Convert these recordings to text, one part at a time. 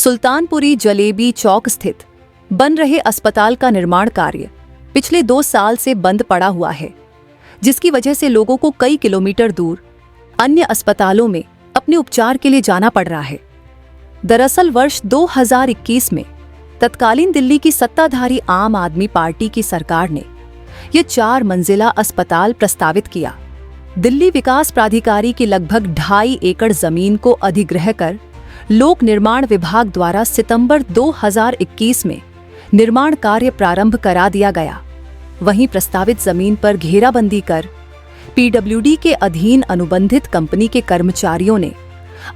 सुल्तानपुरी जलेबी चौक स्थित बन रहे अस्पताल का निर्माण कार्य पिछले 2 साल से बंद पड़ा हुआ है, जिसकी वजह से लोगों को कई किलोमीटर दूर अन्य अस्पतालों में अपने उपचार के लिए जाना पड़ रहा है। दरअसल वर्ष 2021 में तत्कालीन दिल्ली की सत्ताधारी आम आदमी पार्टी की सरकार ने यह 4 मंजिला अस्पताल प्रस्तावित किया। दिल्ली विकास प्राधिकारी की लगभग 2.5 एकड़ जमीन को अधिग्रह कर लोक निर्माण विभाग द्वारा सितंबर 2021 में निर्माण कार्य प्रारंभ करा दिया गया। वहीं प्रस्तावित जमीन पर घेराबंदी कर पीडब्ल्यूडी के अधीन अनुबंधित कंपनी के कर्मचारियों ने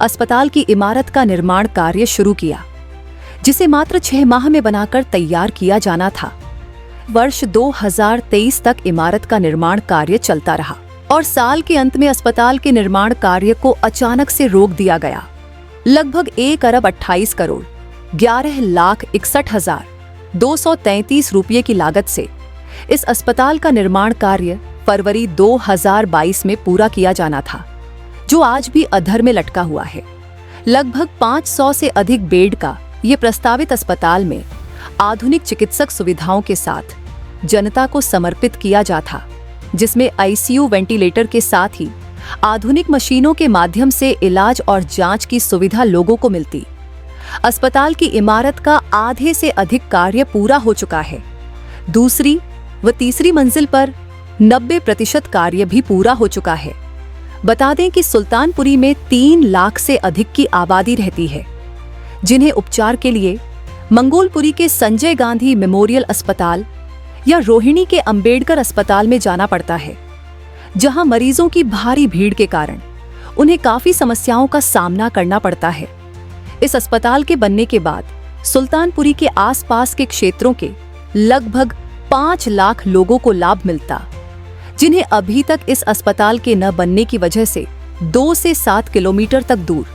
अस्पताल की इमारत का निर्माण कार्य शुरू किया, जिसे मात्र 6 माह में बनाकर तैयार किया जाना था। वर्ष 2023 तक इमारत का निर्माण कार्य चलता रहा और साल के अंत में अस्पताल के निर्माण कार्य को अचानक से रोक दिया गया। लगभग 1 अरब 28 करोड़ 11,61,233 रुपये की लागत से इस अस्पताल का निर्माण कार्य फरवरी 2022 में पूरा किया जाना था, जो आज भी अधर में लटका हुआ है। लगभग 500 से अधिक बेड का ये प्रस्तावित अस्पताल में आधुनिक चिकित्सक सुविधाओं के साथ जनता को समर्पित किया जाता, जिसमें आईसीयू वेंटिलेटर के साथ ही आधुनिक मशीनों के माध्यम से इलाज और जांच की सुविधा लोगों को मिलती। अस्पताल की इमारत का आधे से अधिक कार्य पूरा हो चुका है। दूसरी व तीसरी मंजिल पर 90% कार्य भी पूरा हो चुका है। बता दें कि सुल्तानपुरी में 3 लाख से अधिक की आबादी रहती है, जिन्हें उपचार के लिए मंगोलपुरी के संजय गांधी मेमोरियल अस्पताल या रोहिणी के अंबेडकर अस्पताल में जाना पड़ता है, जहां मरीजों की भारी भीड़ के कारण उन्हें काफी समस्याओं का सामना करना पड़ता है। इस अस्पताल के बनने के बाद सुल्तानपुरी के आसपास के क्षेत्रों के लगभग 5 लाख लोगों को लाभ मिलता, जिन्हें अभी तक इस अस्पताल के न बनने की वजह से 2 से 7 किलोमीटर तक दूर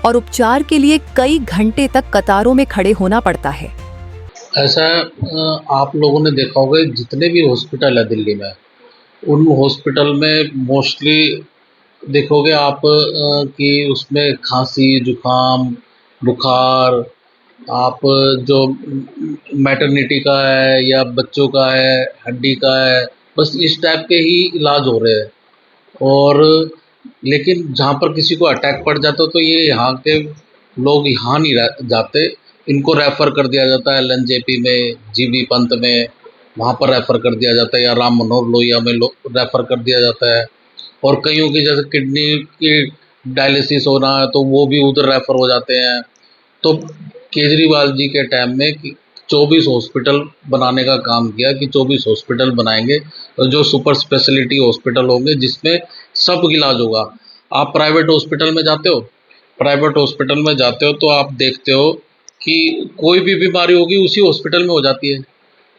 और उपचार के लिए कई घंटे तक कतारों में खड़े होना पड़ता है। ऐसा आप लोगों ने देखा होगा, जितने भी हॉस्पिटल है दिल्ली में, उन हॉस्पिटल में मोस्टली देखोगे आप कि उसमें खांसी, जुकाम, बुखार, आप जो मैटरनिटी का है या बच्चों का है, हड्डी का है, बस इस टाइप के ही इलाज हो रहे हैं। और लेकिन जहाँ पर किसी को अटैक पड़ जाता तो ये यहाँ के लोग यहाँ नहीं जाते, इनको रेफ़र कर दिया जाता है एलएनजेपी में, जीबी पंत में, वहाँ पर रेफ़र कर दिया जाता है, या राम मनोहर लोहिया में रेफ़र कर दिया जाता है। और कईयों की जैसे किडनी की डायलिसिस होना है तो वो भी उधर रेफ़र हो जाते हैं। तो केजरीवाल जी के टाइम में 24 हॉस्पिटल बनाने का काम किया कि 24 हॉस्पिटल बनाएंगे जो सुपर स्पेशलिटी हॉस्पिटल होंगे, जिसमें सब इलाज होगा। आप प्राइवेट हॉस्पिटल में जाते हो, तो आप देखते हो कि कोई भी बीमारी होगी उसी हॉस्पिटल में हो जाती है,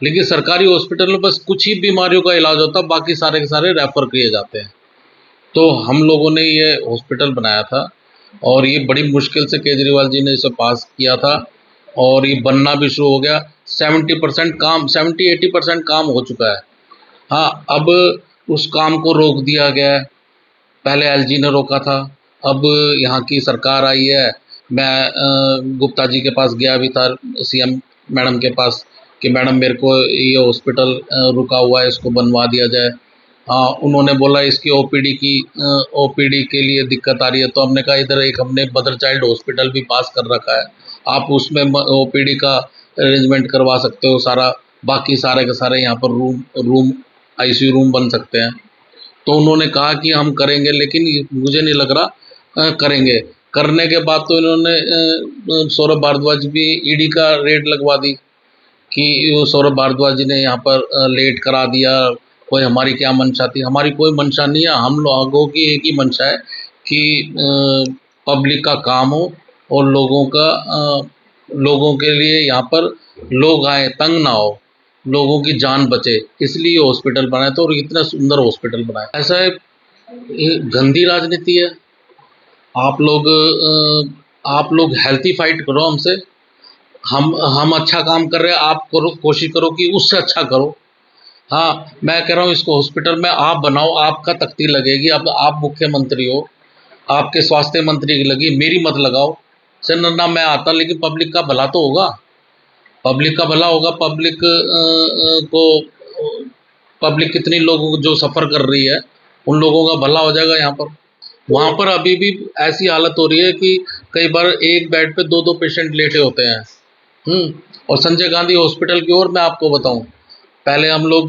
लेकिन सरकारी हॉस्पिटल में बस कुछ ही बीमारियों का इलाज होता है, बाकी सारे के सारे रेफ़र किए जाते हैं। तो हम लोगों ने ये हॉस्पिटल बनाया था और ये बड़ी मुश्किल से केजरीवाल जी ने इसे पास किया था और ये बनना भी शुरू हो गया। 70-80% काम हो चुका है। हाँ, अब उस काम को रोक दिया गया है। पहले एलजी ने रोका था, अब यहाँ की सरकार आई है। मैं गुप्ता जी के पास गया भी था, सीएम मैडम के पास, कि मैडम मेरे को ये हॉस्पिटल रुका हुआ है, इसको बनवा दिया जाए। उन्होंने बोला इसकी ओपीडी के लिए दिक्कत आ रही है, तो हमने कहा इधर एक हमने मदर चाइल्ड हॉस्पिटल भी पास कर रखा है, आप उसमें ओपीडी का अरेंजमेंट करवा सकते हो सारा, बाकी सारे के सारे यहाँ पर रूम आईसीयू रूम बन सकते हैं। तो उन्होंने कहा कि हम करेंगे, लेकिन मुझे नहीं लग रहा करेंगे। करने के बाद तो इन्होंने सौरभ भारद्वाज भी ईडी का रेड लगवा दी कि सौरभ भारद्वाज जी ने यहाँ पर लेट करा दिया। कोई हमारी क्या मंशा थी? हमारी कोई मंशा नहीं है। हम लोगों की एक ही मंशा है कि पब्लिक का काम हो और लोगों के लिए यहाँ पर लोग आए, तंग ना हो, लोगों की जान बचे, इसलिए हॉस्पिटल बनाया था और इतना सुंदर हॉस्पिटल बनाया। ऐसा है, ये गंदी राजनीति है। आप लोग हेल्थी फाइट करो हमसे, हम अच्छा काम कर रहे हैं, आप कोशिश करो कि उससे अच्छा करो। हाँ, मैं कह रहा हूँ इसको हॉस्पिटल में आप बनाओ, आपका तख्ती लगेगी। अब आप मुख्यमंत्री हो, आपके स्वास्थ्य मंत्री की लगी, मेरी मत लगाओ। से ना मैं आता, लेकिन पब्लिक का भला तो होगा, पब्लिक का भला होगा। पब्लिक कितनी लोगों को जो सफ़र कर रही है उन लोगों का भला हो जाएगा यहाँ पर। वहाँ पर अभी भी ऐसी हालत हो रही है कि कई बार एक बेड पे 2-2 पेशेंट लेटे होते हैं। और संजय गांधी हॉस्पिटल की ओर मैं आपको बताऊं, पहले हम लोग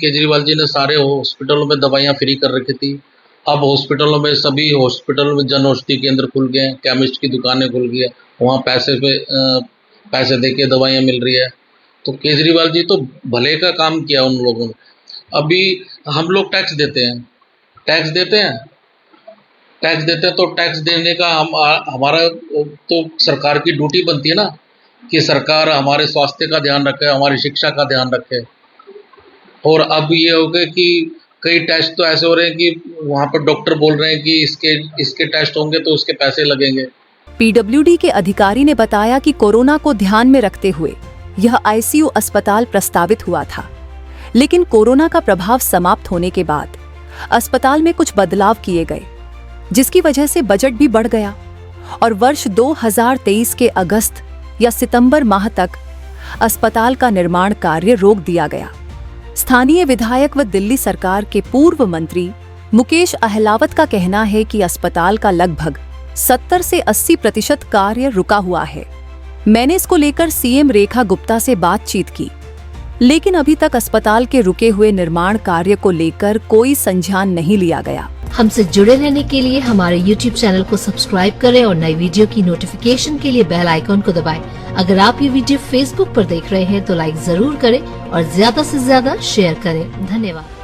केजरीवाल जी ने सारे हॉस्पिटलों में दवाइयाँ फ्री कर रखी थी। अब हॉस्पिटलों में, सभी हॉस्पिटलों में जन औषधि केंद्र खुल गए हैं, केमिस्ट की दुकानें खुल गई है, वहाँ पैसे दे के दवाइयाँ मिल रही है। तो केजरीवाल जी तो भले का काम किया उन लोगों ने। अभी हम लोग टैक्स देते हैं, तो टैक्स देने का हमारा तो सरकार की ड्यूटी बनती है ना कि सरकार हमारे स्वास्थ्य का ध्यान रखे, हमारी शिक्षा का ध्यान रखे। और अब ये हो गया कि कई टेस्ट तो ऐसे हो रहे हैं कि वहाँ पर डॉक्टर बोल रहे हैं कि इसके टेस्ट होंगे तो उसके पैसे लगेंगे। पीडब्ल्यूडी के अधिकारी ने बताया कि कोरोना को ध्यान में रखते हुए यह आईसीयू अस्पताल प्रस्तावित हुआ था, लेकिन कोरोना का प्रभाव समाप्त होने के बाद अस्पताल में कुछ बदलाव किए गए, जिसकी वजह से बजट भी बढ़ गया और वर्ष 2023 के अगस्त या सितंबर माह तक अस्पताल का निर्माण कार्य रोक दिया गया। स्थानीय विधायक व दिल्ली सरकार के पूर्व मंत्री मुकेश अहलावत का कहना है कि अस्पताल का लगभग 70 से 80% कार्य रुका हुआ है। मैंने इसको लेकर सीएम रेखा गुप्ता से बातचीत की, लेकिन अभी तक अस्पताल के रुके हुए निर्माण कार्य को लेकर कोई संज्ञान नहीं लिया गया। हमसे जुड़े रहने के लिए हमारे YouTube चैनल को सब्सक्राइब करें और नई वीडियो की नोटिफिकेशन के लिए बेल आइकॉन को दबाएं। अगर आप ये वीडियो Facebook पर देख रहे हैं तो लाइक जरूर करें और ज्यादा से ज्यादा शेयर करें। धन्यवाद।